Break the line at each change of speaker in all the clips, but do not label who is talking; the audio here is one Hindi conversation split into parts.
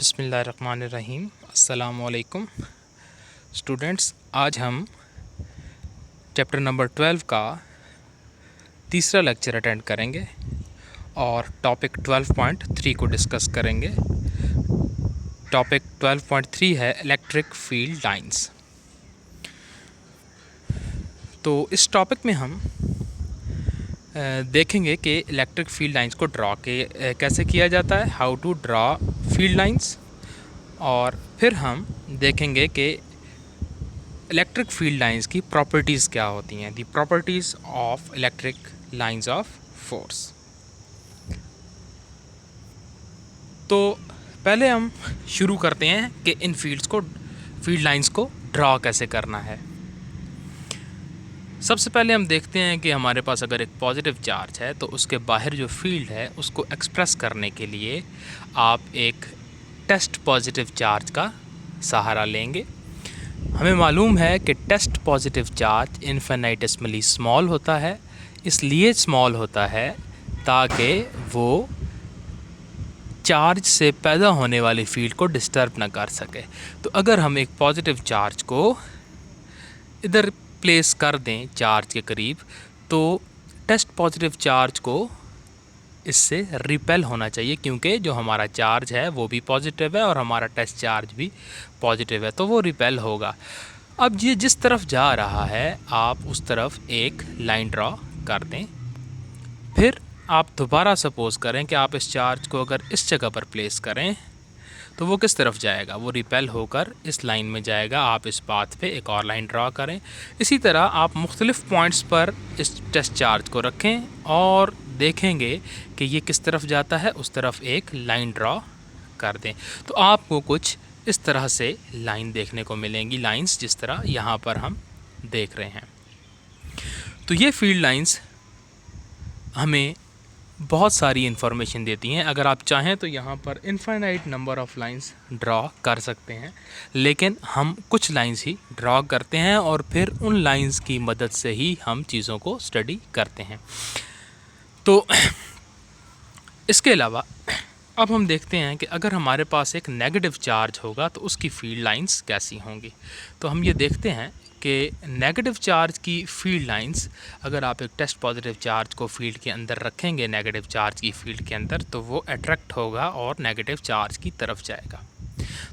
बिस्मिल्लाहिर्रहमानिर्रहीम। अस्सलामुअलैकुम स्टूडेंट्स, आज हम चैप्टर नंबर 12 का तीसरा लेक्चर अटेंड करेंगे और टॉपिक 12.3 को डिस्कस करेंगे। टॉपिक 12.3 है इलेक्ट्रिक फील्ड लाइंस। तो इस टॉपिक में हम देखेंगे कि इलेक्ट्रिक फील्ड लाइंस को ड्रॉ कैसे किया जाता है, how to draw field lines, और फिर हम देखेंगे कि इलेक्ट्रिक फील्ड लाइंस की प्रॉपर्टीज़ क्या होती हैं, the properties of electric lines of force. तो पहले हम शुरू करते हैं कि इन फील्ड लाइंस को ड्रॉ कैसे करना है। सबसे पहले हम देखते हैं कि हमारे पास अगर एक पॉजिटिव चार्ज है तो उसके बाहर जो फील्ड है उसको एक्सप्रेस करने के लिए आप एक टेस्ट पॉजिटिव चार्ज का सहारा लेंगे। हमें मालूम है कि टेस्ट पॉजिटिव चार्ज इन्फिनिटेसिमली स्मॉल होता है, इसलिए स्मॉल होता है ताकि वो चार्ज से पैदा होने वाली फील्ड को डिस्टर्ब ना कर सके। तो अगर हम एक पॉजिटिव चार्ज को इधर प्लेस कर दें चार्ज के करीब, तो टेस्ट पॉजिटिव चार्ज को इससे रिपेल होना चाहिए, क्योंकि जो हमारा चार्ज है वो भी पॉजिटिव है और हमारा टेस्ट चार्ज भी पॉजिटिव है, तो वो रिपेल होगा। अब ये जिस तरफ जा रहा है आप उस तरफ एक लाइन ड्रॉ कर दें। फिर आप दोबारा सपोज़ करें कि आप इस चार्ज को अगर इस जगह पर प्लेस करें तो वो किस तरफ जाएगा, वो रिपेल होकर इस लाइन में जाएगा। आप इस पाथ पे एक और लाइन ड्रॉ करें। इसी तरह आप मुख्तलिफ़ पॉइंट्स पर इस टेस्ट चार्ज को रखें और देखेंगे कि ये किस तरफ जाता है, उस तरफ एक लाइन ड्रॉ कर दें। तो आपको कुछ इस तरह से लाइन देखने को मिलेंगी, लाइंस जिस तरह यहाँ पर हम देख रहे हैं। तो ये फील्ड लाइंस हमें बहुत सारी इन्फॉर्मेशन देती हैं। अगर आप चाहें तो यहाँ पर infinite number of lines draw कर सकते हैं, लेकिन हम कुछ लाइंस ही ड्रॉ करते हैं और फिर उन लाइंस की मदद से ही हम चीज़ों को स्टडी करते हैं। तो इसके अलावा अब हम देखते हैं कि अगर हमारे पास एक नेगेटिव चार्ज होगा तो उसकी फील्ड लाइंस कैसी होंगी। तो हम ये देखते हैं कि नेगेटिव चार्ज की फील्ड लाइंस, अगर आप एक टेस्ट पॉजिटिव चार्ज को फील्ड के अंदर रखेंगे नेगेटिव चार्ज की फील्ड के अंदर, तो वो अट्रैक्ट होगा और नेगेटिव चार्ज की तरफ जाएगा।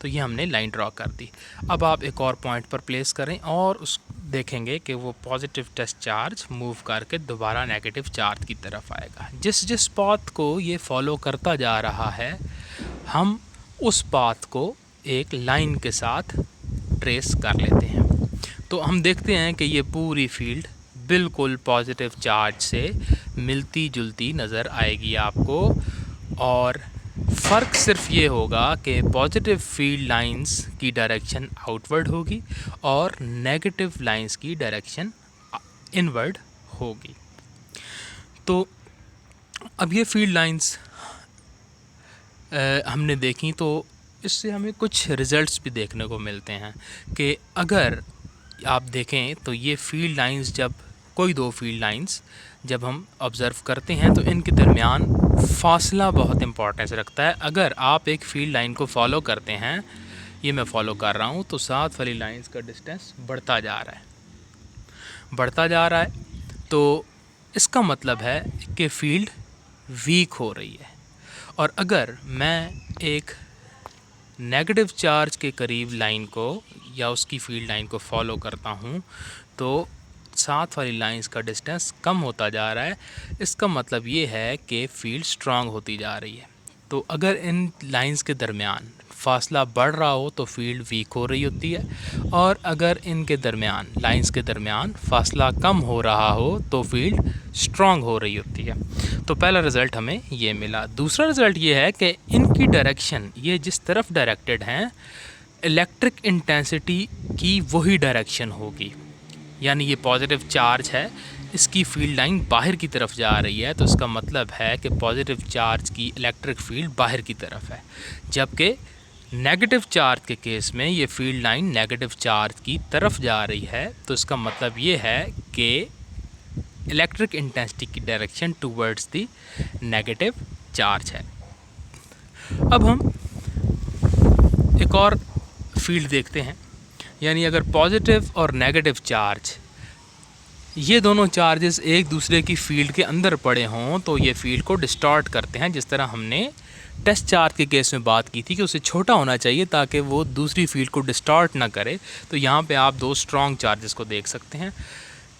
तो ये हमने लाइन ड्रॉ कर दी। अब आप एक और पॉइंट पर प्लेस करें और उस देखेंगे कि वो पॉजिटिव टेस्ट चार्ज मूव करके दोबारा नेगेटिव चार्ज की तरफ आएगा। जिस पाथ को ये फॉलो करता जा रहा है, हम उस पाथ को एक लाइन के साथ ट्रेस कर लेते हैं। तो हम देखते हैं कि ये पूरी फील्ड बिल्कुल पॉजिटिव चार्ज से मिलती जुलती नज़र आएगी आपको, और फ़र्क सिर्फ ये होगा कि पॉजिटिव फील्ड लाइंस की डायरेक्शन आउटवर्ड होगी और नेगेटिव लाइंस की डायरेक्शन इनवर्ड होगी। तो अब ये फील्ड लाइंस हमने देखी, तो इससे हमें कुछ रिज़ल्ट्स भी देखने को मिलते हैं कि अगर आप देखें तो ये फील्ड लाइंस, जब कोई दो फील्ड लाइंस जब हम ऑब्ज़र्व करते हैं तो इनके दरमियान फ़ासला बहुत इम्पोर्टेंस रखता है। अगर आप एक फील्ड लाइन को फॉलो करते हैं, ये मैं फॉलो कर रहा हूँ, तो साथ वाली लाइंस का डिस्टेंस बढ़ता जा रहा है, तो इसका मतलब है कि फील्ड वीक हो रही है। और अगर मैं एक नेगेटिव चार्ज के करीब लाइन को या उसकी फील्ड लाइन को फॉलो करता हूँ, तो साथ वाली लाइंस का डिस्टेंस कम होता जा रहा है। इसका मतलब ये है कि फ़ील्ड स्ट्रांग होती जा रही है। तो अगर इन लाइंस के दरमियान फासला बढ़ रहा हो तो फील्ड वीक हो रही होती है, और अगर इनके दरमियान लाइंस के दरमियान फासला कम हो रहा हो तो फील्ड स्ट्रांग हो रही होती है। तो पहला रिज़ल्ट हमें ये मिला। दूसरा रिज़ल्ट ये है कि इनकी डायरेक्शन, ये जिस तरफ डायरेक्टेड हैं, इलेक्ट्रिक इंटेंसिटी की वही डायरेक्शन होगी। यानी ये पॉजिटिव चार्ज है, इसकी फील्ड लाइन बाहर की तरफ जा रही है, तो इसका मतलब है कि पॉजिटिव चार्ज की इलेक्ट्रिक फील्ड बाहर की तरफ है, जबकि नेगेटिव चार्ज के केस में ये फील्ड लाइन नेगेटिव चार्ज की तरफ जा रही है। तो इसका मतलब ये है कि इलेक्ट्रिक इंटेंसिटी की direction towards the negative charge है। अब हम एक और फील्ड देखते हैं, यानी अगर पॉजिटिव और नेगेटिव चार्ज ये दोनों चार्जेस एक दूसरे की फील्ड के अंदर पड़े हों तो ये फील्ड को डिस्टॉर्ट करते हैं। जिस तरह हमने टेस्ट चार्ज के केस में बात की थी कि उसे छोटा होना चाहिए ताकि वो दूसरी फील्ड को डिस्टॉर्ट ना करे, तो यहाँ पे आप दो स्ट्रॉन्ग चार्जेस को देख सकते हैं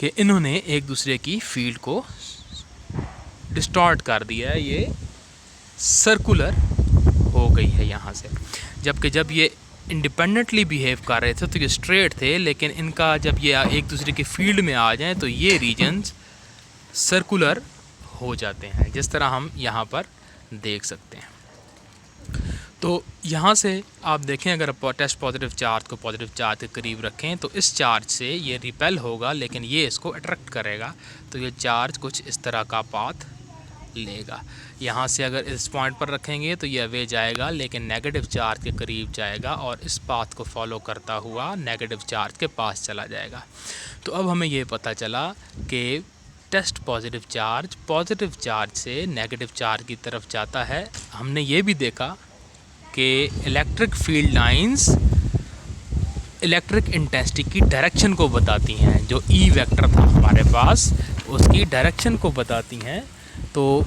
कि इन्होंने एक दूसरे की फील्ड को डिस्टॉर्ट कर दिया है, ये सर्कुलर हो गई है यहाँ से। जबकि जब ये इंडिपेंडेंटली बिहेव कर रहे थे तो ये स्ट्रेट थे, लेकिन इनका जब ये एक दूसरे की फील्ड में आ जाएं तो ये रीजन्स सर्कुलर हो जाते हैं, जिस तरह हम यहाँ पर देख सकते हैं। तो यहाँ से आप देखें, अगर टेस्ट पॉजिटिव चार्ज को पॉजिटिव चार्ज के करीब रखें तो इस चार्ज से ये रिपेल होगा, लेकिन ये इसको अट्रैक्ट करेगा, तो ये चार्ज कुछ इस तरह का पाथ लेगा। यहाँ से अगर इस पॉइंट पर रखेंगे तो ये अवे जाएगा, लेकिन नेगेटिव चार्ज के करीब जाएगा और इस पाथ को फॉलो करता हुआ नेगेटिव चार्ज के पास चला जाएगा। तो अब हमें ये पता चला कि टेस्ट पॉजिटिव चार्ज से नेगेटिव चार्ज की तरफ जाता है। हमने ये भी देखा कि electric field lines electric intensity की डायरेक्शन को बताती हैं। जो ई वेक्टर था हमारे पास उसकी डायरेक्शन को बताती हैं। तो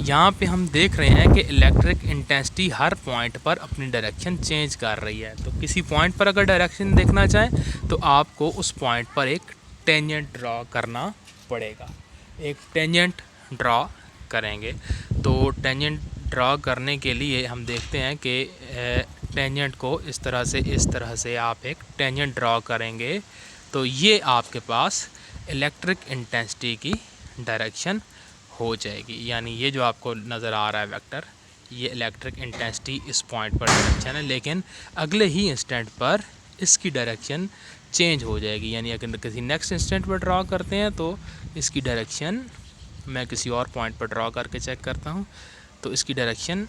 यहाँ पे हम देख रहे हैं कि इलेक्ट्रिक इंटेंसिटी हर पॉइंट पर अपनी डायरेक्शन चेंज कर रही है। तो किसी पॉइंट पर अगर डायरेक्शन देखना चाहें तो आपको उस पॉइंट पर एक टेंजेंट ड्रॉ करना पड़ेगा। एक टेंजेंट ड्रॉ करेंगे, तो टेंजेंट ड्रॉ करने के लिए हम देखते हैं कि टेंजेंट को इस तरह से आप एक टेंजेंट ड्रॉ करेंगे तो ये आपके पास इलेक्ट्रिक इंटेंसिटी की डायरेक्शन हो जाएगी। यानी ये जो आपको नज़र आ रहा है वेक्टर, ये इलेक्ट्रिक इंटेंसिटी इस पॉइंट पर डायरेक्शन है, लेकिन अगले ही इंस्टेंट पर इसकी डायरेक्शन चेंज हो जाएगी। यानी अगर किसी नेक्स्ट इंस्टेंट पर ड्रॉ करते हैं तो इसकी डायरेक्शन, मैं किसी और पॉइंट पर ड्रॉ करके चेक करता हूँ, तो इसकी डायरेक्शन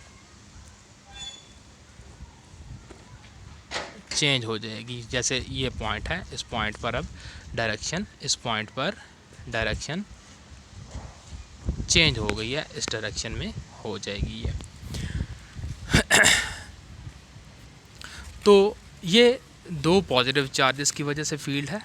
चेंज हो जाएगी। जैसे ये पॉइंट है, इस पॉइंट पर अब डायरेक्शन, इस पॉइंट पर डायरेक्शन चेंज हो गई है, इस डायरेक्शन में हो जाएगी ये। तो ये दो पॉजिटिव चार्जेस की वजह से फील्ड है,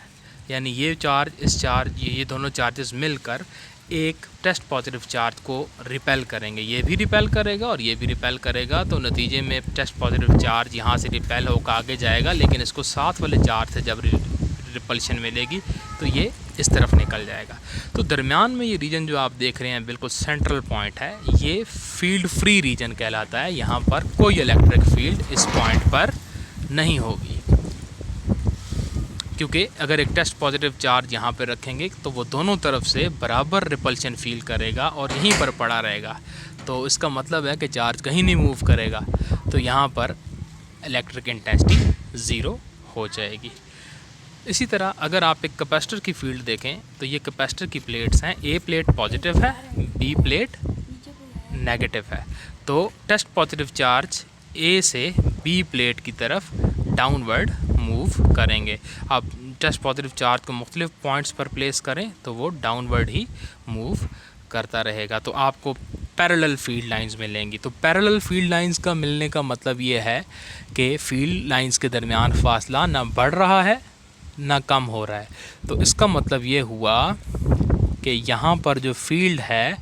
यानी ये चार्ज, इस चार्ज, ये दोनों चार्जेस मिलकर एक टेस्ट पॉजिटिव चार्ज को रिपेल करेंगे। ये भी रिपेल करेगा और ये भी रिपेल करेगा, तो नतीजे में टेस्ट पॉजिटिव चार्ज यहाँ से रिपेल होकर आगे जाएगा, लेकिन इसको साथ वाले चार्ज से जब रिपल्शन मिलेगी तो ये इस तरफ निकल जाएगा। तो दरमियान में ये रीजन जो आप देख रहे हैं बिल्कुल सेंट्रल पॉइंट है, ये फील्ड फ्री रीजन कहलाता है। यहाँ पर कोई इलेक्ट्रिक फील्ड इस पॉइंट पर नहीं होगी, क्योंकि अगर एक टेस्ट पॉजिटिव चार्ज यहाँ पर रखेंगे तो वो दोनों तरफ से बराबर रिपल्शन फील करेगा और यहीं पर पड़ा रहेगा। तो इसका मतलब है कि चार्ज कहीं नहीं मूव करेगा, तो यहाँ पर इलेक्ट्रिक इंटेंसिटी ज़ीरो हो जाएगी। इसी तरह अगर आप एक कैपेसिटर की फील्ड देखें तो ये कैपेसिटर की प्लेट्स हैं, ए प्लेट पॉजिटिव है, बी प्लेट नेगेटिव है। तो टेस्ट पॉजिटिव चार्ज ए से बी प्लेट की तरफ डाउनवर्ड मूव करेंगे। आप टेस्ट पॉजिटिव चार्ज को मुख्तलिफ पॉइंट्स पर प्लेस करें तो वो डाउनवर्ड ही मूव करता रहेगा। तो आपको पैरेलल फील्ड लाइंस मिलेंगी। तो पैरेलल फील्ड लाइंस का मिलने का मतलब ये है कि फील्ड लाइंस के दरमियान फासला ना बढ़ रहा है ना कम हो रहा है। तो इसका मतलब ये हुआ कि यहाँ पर जो फील्ड है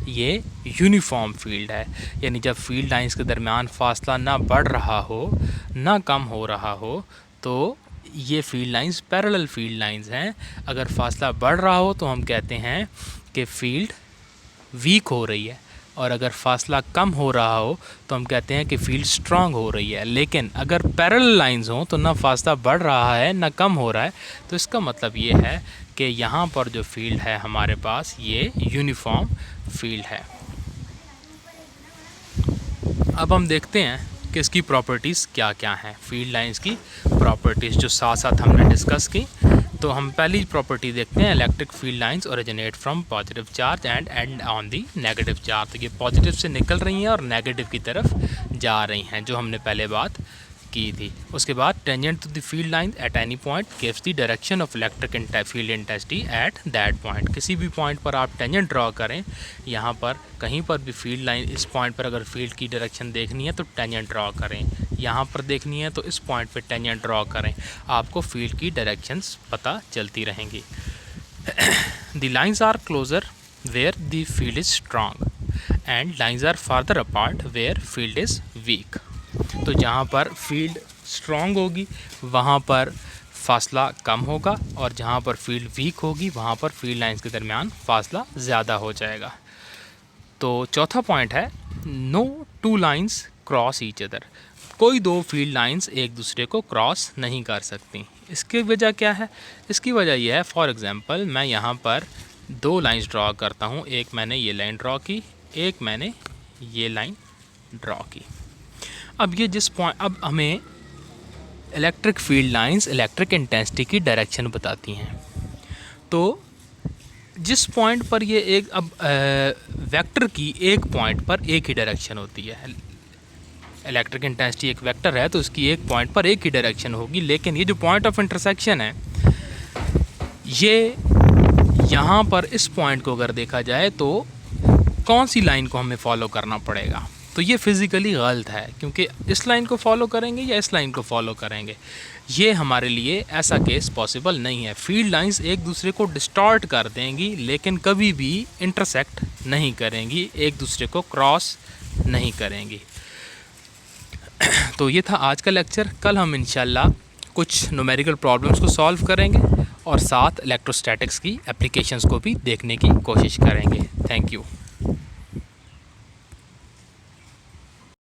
ये यूनिफॉर्म फील्ड है। यानी जब फील्ड लाइंस के दरमियान फासला ना बढ़ रहा हो ना कम हो रहा हो तो ये field lines parallel field lines हैं। अगर फासला बढ़ रहा हो तो हम कहते हैं कि फील्ड वीक हो रही है, और अगर फासला कम हो रहा हो तो हम कहते हैं कि फील्ड स्ट्रांग हो रही है। लेकिन अगर पैरेलल लाइंस हों तो ना फासला बढ़ रहा है ना कम हो रहा है, तो इसका मतलब ये है कि यहाँ पर जो फील्ड है हमारे पास ये यूनिफॉर्म फील्ड है। अब हम देखते हैं कि इसकी प्रॉपर्टीज़ क्या क्या हैं, फील्ड लाइंस की प्रॉपर्टीज़ जो साथ साथ हमने डिस्कस की। तो हम पहली प्रॉपर्टी देखते हैं, electric field lines originate from positive charge and and on the negative charge. तो ये पॉजिटिव से निकल रही हैं और नेगेटिव की तरफ जा रही हैं, जो हमने पहले बात की थी। उसके बाद tangent to the field line at any point gives the direction of electric field intensity at that point. किसी भी पॉइंट पर आप टेंजेंट ड्रॉ करें, यहाँ पर कहीं पर भी फील्ड लाइन, इस पॉइंट पर अगर फील्ड की डायरेक्शन देखनी है तो टेंजेंट ड्रॉ करें। यहाँ पर देखनी है तो इस पॉइंट पे टेंजेंट ड्रॉ करें, आपको फील्ड की डायरेक्शंस पता चलती रहेंगी। The lines are closer where the field is strong and lines are farther apart where field is weak. तो जहाँ पर फील्ड स्ट्रांग होगी वहाँ पर फासला कम होगा, और जहाँ पर फील्ड वीक होगी वहाँ पर फील्ड लाइंस के दरमियान फासला ज़्यादा हो जाएगा। तो चौथा पॉइंट है no two lines cross each other. कोई दो फील्ड लाइंस एक दूसरे को क्रॉस नहीं कर सकती। इसकी वजह क्या है? इसकी वजह यह है, फॉर एग्ज़ाम्पल मैं यहाँ पर दो लाइंस ड्रॉ करता हूँ, एक मैंने ये लाइन ड्रॉ की, एक मैंने ये लाइन ड्रॉ की। अब ये जिस पॉइंट, अब हमें electric field lines electric intensity की डायरेक्शन बताती हैं। तो जिस पॉइंट पर ये एक, अब वेक्टर की एक पॉइंट पर एक ही डायरेक्शन होती है। इलेक्ट्रिक इंटेंसिटी एक वेक्टर है तो उसकी एक पॉइंट पर एक ही डायरेक्शन होगी, लेकिन ये जो पॉइंट ऑफ इंटरसेक्शन है, ये यहाँ पर इस पॉइंट को अगर देखा जाए तो कौन सी लाइन को हमें फॉलो करना पड़ेगा? तो ये फिज़िकली गलत है, क्योंकि इस लाइन को फॉलो करेंगे या इस लाइन को फॉलो करेंगे, ये हमारे लिए ऐसा केस पॉसिबल नहीं है। फील्ड लाइंस एक दूसरे को डिस्टॉर्ट कर देंगी लेकिन कभी भी इंटरसेक्ट नहीं करेंगी, एक दूसरे को क्रॉस नहीं करेंगी। तो ये था आज का लेक्चर। कल हम इंशाल्लाह कुछ न्यूमेरिकल प्रॉब्लम्स को सॉल्व करेंगे और साथ इलेक्ट्रोस्टैटिक्स की एप्लीकेशंस को भी देखने की कोशिश करेंगे। Thank you.